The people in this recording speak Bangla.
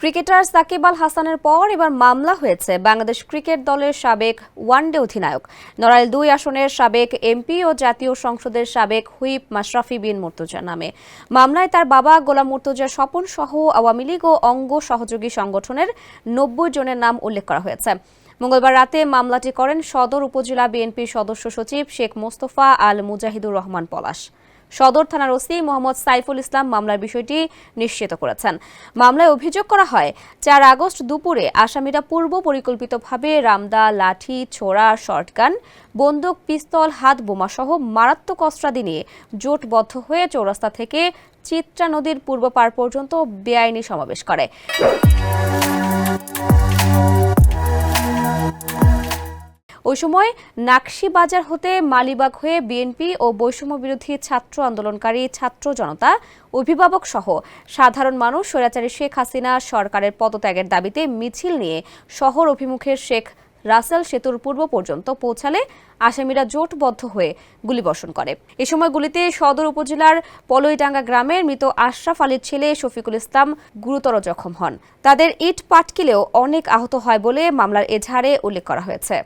ক্রিকেটার সাকিব আল হাসানের পর এবার মামলা হয়েছে বাংলাদেশ ক্রিকেট দলের সাবেক ওয়ানডে অধিনায়ক নড়াইল ২ আসনের সাবেক এমপি ও জাতীয় সংসদের সাবেক হুইপ মাশরাফি বিন মুর্তজার নামে। মামলায় তার বাবা গোলাম মুর্তজার স্বপন সহ আওয়ামী লীগ ও অঙ্গ সহযোগী সংগঠনের ৯০ জনের নাম উল্লেখ করা হয়েছে। মঙ্গলবার রাতে মামলাটি করেন সদর উপজেলা বিএনপির সদস্য সচিব শেখ মোস্তফা আল মুজাহিদুর রহমান পলাশ। সদর থানার ওসি মোহাম্মদ সাইফুল ইসলাম মামলার বিষয়টি নিশ্চিত করেছেন। মামলায় অভিযোগ করা হয় ৪ আগস্ট দুপুরে আসামিরা পূর্ব পরিকল্পিতভাবে রামদা, লাঠি, ছোড়া, শর্টগান, বন্দুক, পিস্তল, হাত বোমাসহ মারাত্মক অস্ত্রাদি নিয়ে জোটবদ্ধ হয়ে চৌরাস্তা থেকে চিত্রা নদীর পূর্ব পার পর্যন্ত বেআইনি সমাবেশ করে। ওই সময় নাকশি বাজার হতে মালিবাগ হয়ে বিএনপি ও বৈষম্য বিরোধী ছাত্র আন্দোলনকারী ছাত্র জনতা, অভিভাবক সহ সাধারণ মানুষ স্বৈরাচারী শেখ হাসিনা সরকারের পদত্যাগের দাবিতে মিছিল নিয়ে শহর অভিমুখে শেখ রাসেল সেতুর পূর্ব পর্যন্ত পৌঁছালে আসামিরা জোটবদ্ধ হয়ে গুলিবর্ষণ করে। এ সময় গুলিতে সদর উপজেলার পলইডাঙ্গা গ্রামের মৃত আশরাফ আলীর ছেলে শফিকুল ইসলাম গুরুতর জখম হন। তাদের ইট পাটকেলেও অনেক আহত হয় বলে মামলার এজাহারে উল্লেখ করা হয়েছে।